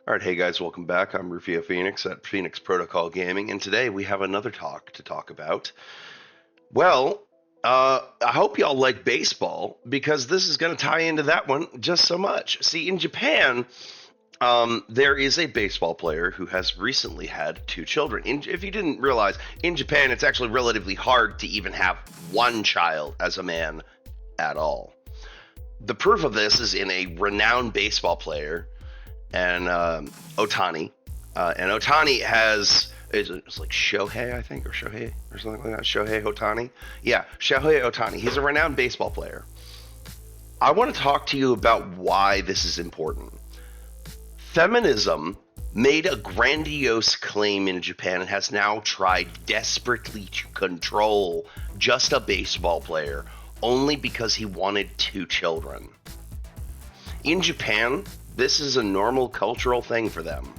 All right, hey guys, welcome back. I'm Rufio Phoenix at Phoenix Protocol Gaming, and today we have another talk to talk about. Well, I hope y'all like baseball because this is going to tie into that one just so much. See, in Japan, there is a baseball player who has recently had two children. If you didn't realize, in Japan, it's actually relatively hard to even have one child as a man at all. The proof of this is in a renowned baseball player and Otani. And Otani has, it's like Shohei, I think, or Shohei, or something like that. Shohei Otani. Yeah, Shohei Otani. He's a renowned baseball player. I want to talk to you about why this is important. Feminism made a grandiose claim in Japan and has now tried desperately to control just a baseball player only because he wanted two children. In Japan, this is a normal cultural thing for them.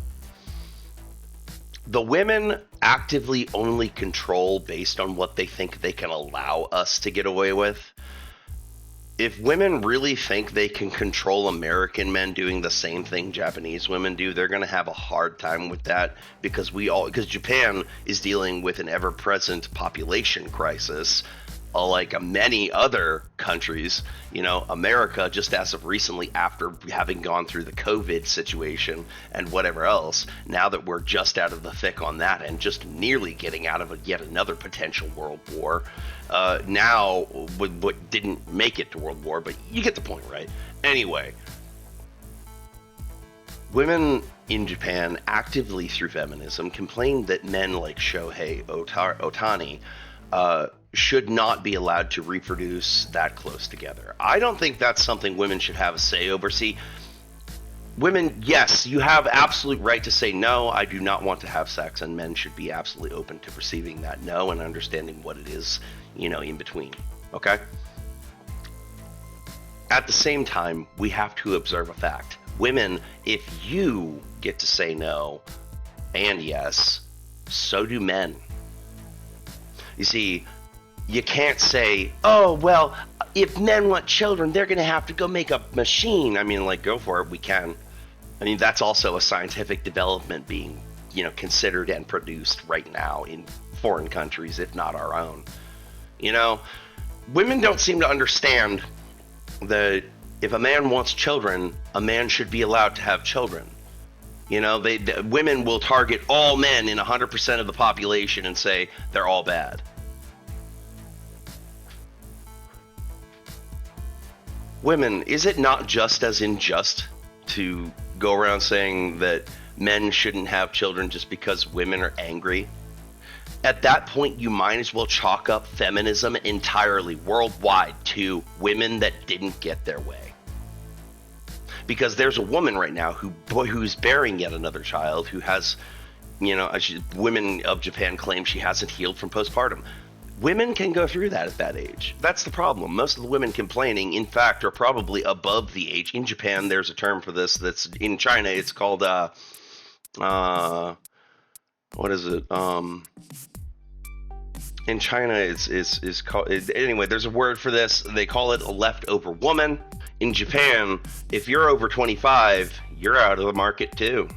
The women actively only control based on what they think they can allow us to get away with. If women really think they can control American men doing the same thing Japanese women do, they're going to have a hard time with that because Japan is dealing with an ever-present population crisis. Like many other countries, America, just as of recently, after having gone through the COVID situation and whatever else, now that we're just out of the thick on that and just nearly getting out of yet another potential world war, now what didn't make it to world war, but you get the point, right? Anyway, women in Japan actively through feminism complain that men like Shohei Otani should not be allowed to reproduce that close together. I don't think that's something women should have a say over. See, women, yes, you have absolute right to say, no, I do not want to have sex, and men should be absolutely open to receiving that no and understanding what it is, in between, okay? At the same time, we have to observe a fact. Women, if you get to say no and yes, so do men. You see, you can't say, oh, well, if men want children, they're going to have to go make a machine. I mean, go for it. We can. I mean, that's also a scientific development being, considered and produced right now in foreign countries, if not our own. Women don't seem to understand that if a man wants children, a man should be allowed to have children. Women will target all men in 100% of the population and say they're all bad. Women, is it not just as unjust to go around saying that men shouldn't have children just because women are angry? At that point, you might as well chalk up feminism entirely worldwide to women that didn't get their way. Because there's a woman right now who's bearing yet another child who has, women of Japan claim she hasn't healed from postpartum. Women can go through that at that age. That's the problem. Most of the women complaining, in fact, are probably above the age. In Japan, there's a term for this that's in China. It's called, what is it? In China, it's called, anyway, there's a word for this. They call it a leftover woman. In Japan, if you're over 25, you're out of the market too.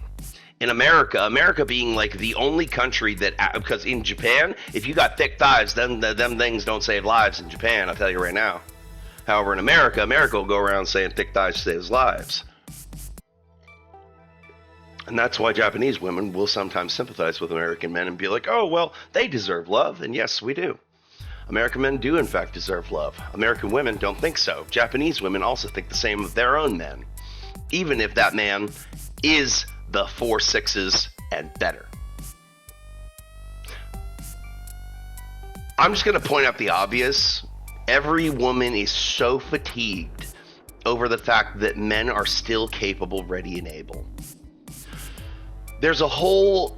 In America being the only country that, because in Japan, if you got thick thighs, them things don't save lives in Japan, I'll tell you right now. However, in America will go around saying thick thighs saves lives. And that's why Japanese women will sometimes sympathize with American men and be like, oh, well, they deserve love. And yes, we do. American men do, in fact, deserve love. American women don't think so. Japanese women also think the same of their own men, even if that man is the 4-6s and better. I'm just going to point out the obvious. Every woman is so fatigued over the fact that men are still capable, ready, and able. There's a whole...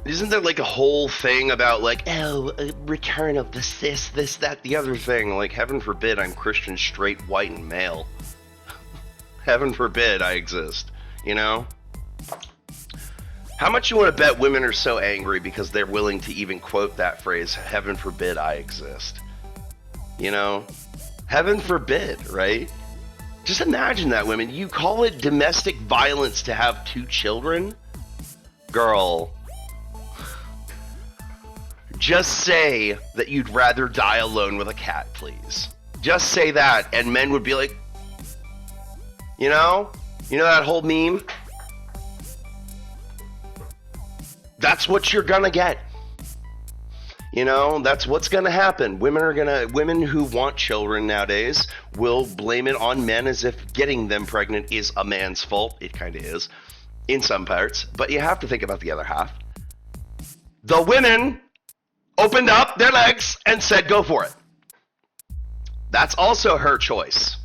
Isn't there a whole thing about return of the cis, this, that, the other thing? Heaven forbid I'm Christian, straight, white, and male. Heaven forbid I exist, How much you want to bet women are so angry because they're willing to even quote that phrase, heaven forbid I exist? Heaven forbid, right? Just imagine that, women. You call it domestic violence to have 2 children? Girl, just say that you'd rather die alone with a cat, please. Just say that, and men would be like, you know that whole meme? That's what you're gonna get. That's what's gonna happen. Women who want children nowadays will blame it on men as if getting them pregnant is a man's fault. It kind of is, in some parts, but you have to think about the other half. The women opened up their legs and said, go for it. That's also her choice.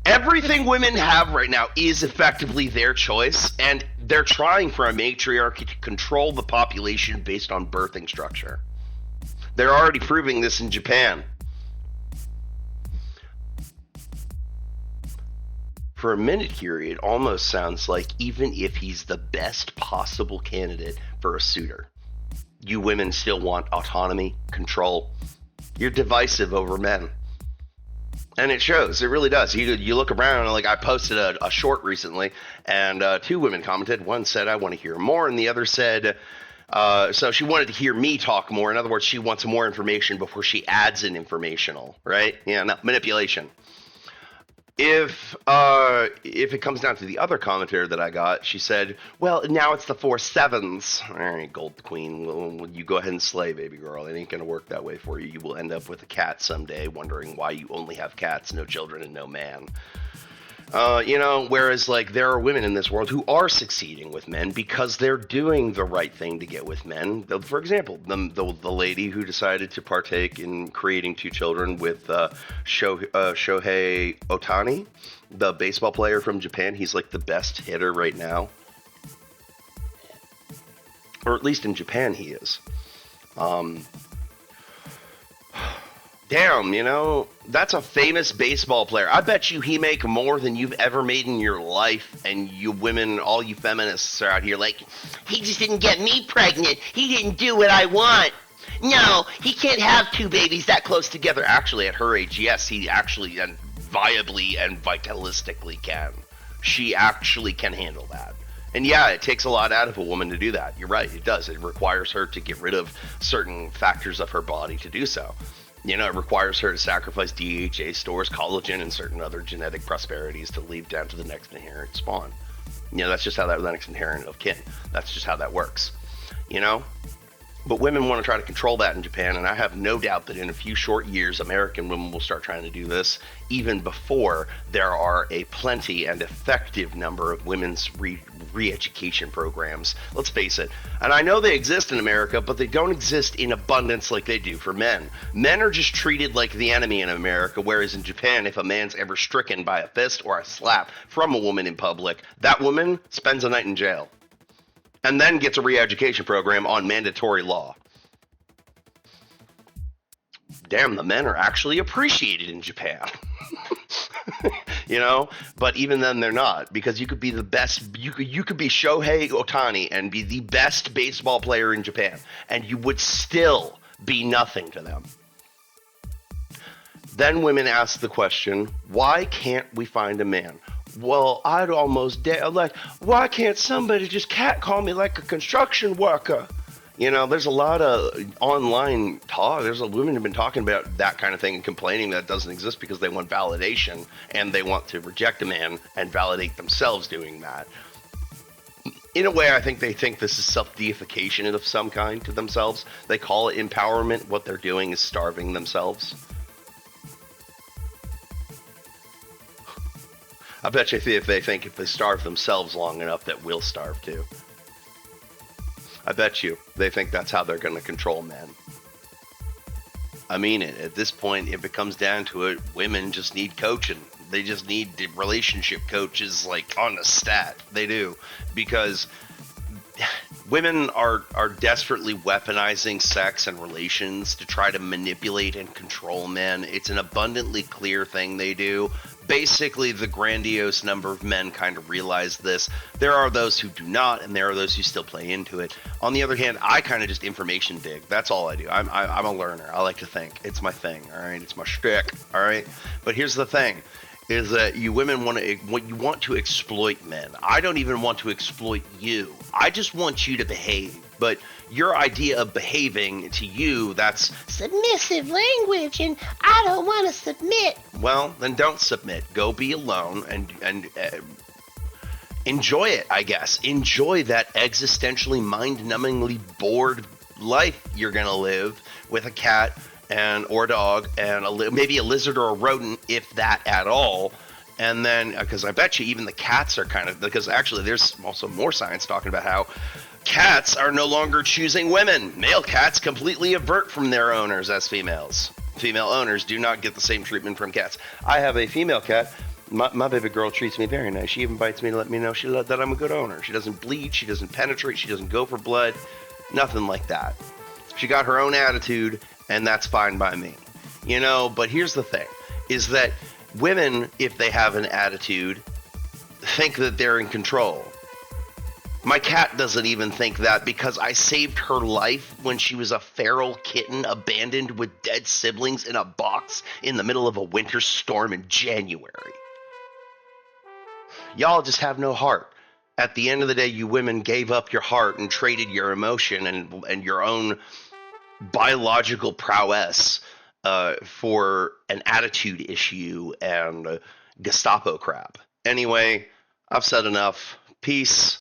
Everything women have right now is effectively their choice, and they're trying for a matriarchy to control the population based on birthing structure. They're already proving this in Japan. For a minute here, it almost sounds like even if he's the best possible candidate for a suitor, you women still want autonomy, control. You're divisive over men. And it shows. It really does. You look around, like I posted a short recently, and 2 women commented. One said, I want to hear more, and the other said, so she wanted to hear me talk more. In other words, she wants more information before she adds an informational, right? Yeah, no, manipulation. If it comes down to the other commentator that I got, she said, well, now it's the 4 sevens. All right, Gold Queen, well, you go ahead and slay, baby girl. It ain't going to work that way for you. You will end up with a cat someday, wondering why you only have cats, no children, and no man. Whereas, like, there are women in this world who are succeeding with men because they're doing the right thing to get with men. For example, the lady who decided to partake in creating 2 children with Shohei Ohtani, the baseball player from Japan. He's, like, the best hitter right now. Or at least in Japan he is. Damn, that's a famous baseball player. I bet you he make more than you've ever made in your life, and you women, all you feminists are out here like, he just didn't get me pregnant. He didn't do what I want. No, he can't have 2 babies that close together. Actually, at her age, yes, he actually and viably and vitalistically can. She actually can handle that. And yeah, it takes a lot out of a woman to do that. You're right, it does. It requires her to get rid of certain factors of her body to do so. It requires her to sacrifice DHA stores, collagen, and certain other genetic prosperities to lead down to the next inherent spawn. That's just how that next inherent of kin. That's just how that works. But women want to try to control that in Japan, and I have no doubt that in a few short years, American women will start trying to do this even before there are a plenty and effective number of women's re-education programs. Let's face it. And I know they exist in America, but they don't exist in abundance like they do for men. Men are just treated like the enemy in America, whereas in Japan, if a man's ever stricken by a fist or a slap from a woman in public, that woman spends a night in jail. And then gets a re-education program on mandatory law. Damn, the men are actually appreciated in Japan. But even then they're not, because you could be the best, you could be Shohei Ohtani and be the best baseball player in Japan, and you would still be nothing to them. Then women ask the question, why can't we find a man? Well, I'd almost like, why can't somebody just catcall me like a construction worker? There's a lot of online talk. There's women who've been talking about that kind of thing and complaining that it doesn't exist because they want validation and they want to reject a man and validate themselves doing that. In a way, I think they think this is self-deification of some kind to themselves. They call it empowerment. What they're doing is starving themselves. I bet you if they think if they starve themselves long enough that we'll starve too. I bet you they think that's how they're going to control men. I mean it. At this point, if it comes down to it, women just need coaching. They just need relationship coaches like on the stat. They do. Because women are desperately weaponizing sex and relations to try to manipulate and control men. It's an abundantly clear thing they do. Basically, the grandiose number of men kind of realize this. There are those who do not, and there are those who still play into it. On the other hand, I kind of just information dig. That's all I do. I'm a learner. I like to think. It's my thing, all right? It's my shtick, all right? But here's the thing. is that you women want to exploit men. I don't even want to exploit you. I just want you to behave. But your idea of behaving, to you, that's submissive language, and I don't want to submit. Well, then don't submit. Go be alone and enjoy it, I guess. Enjoy that existentially, mind-numbingly bored life you're gonna live with a cat or a dog and maybe a lizard or a rodent, if that at all. And then, because I bet you even the cats are kind of, because actually there's also more science talking about how cats are no longer choosing women. Male cats completely avert from their owners as females. Female owners do not get the same treatment from cats. I have a female cat. My baby girl treats me very nice. She even bites me to let me know that I'm a good owner. She doesn't bleed. She doesn't penetrate. She doesn't go for blood. Nothing like that. She got her own attitude, and that's fine by me. But here's the thing, is that women, if they have an attitude, think that they're in control. My cat doesn't even think that, because I saved her life when she was a feral kitten abandoned with dead siblings in a box in the middle of a winter storm in January. Y'all just have no heart. At the end of the day, you women gave up your heart and traded your emotion and your own biological prowess for an attitude issue and Gestapo crap. Anyway, I've said enough. Peace.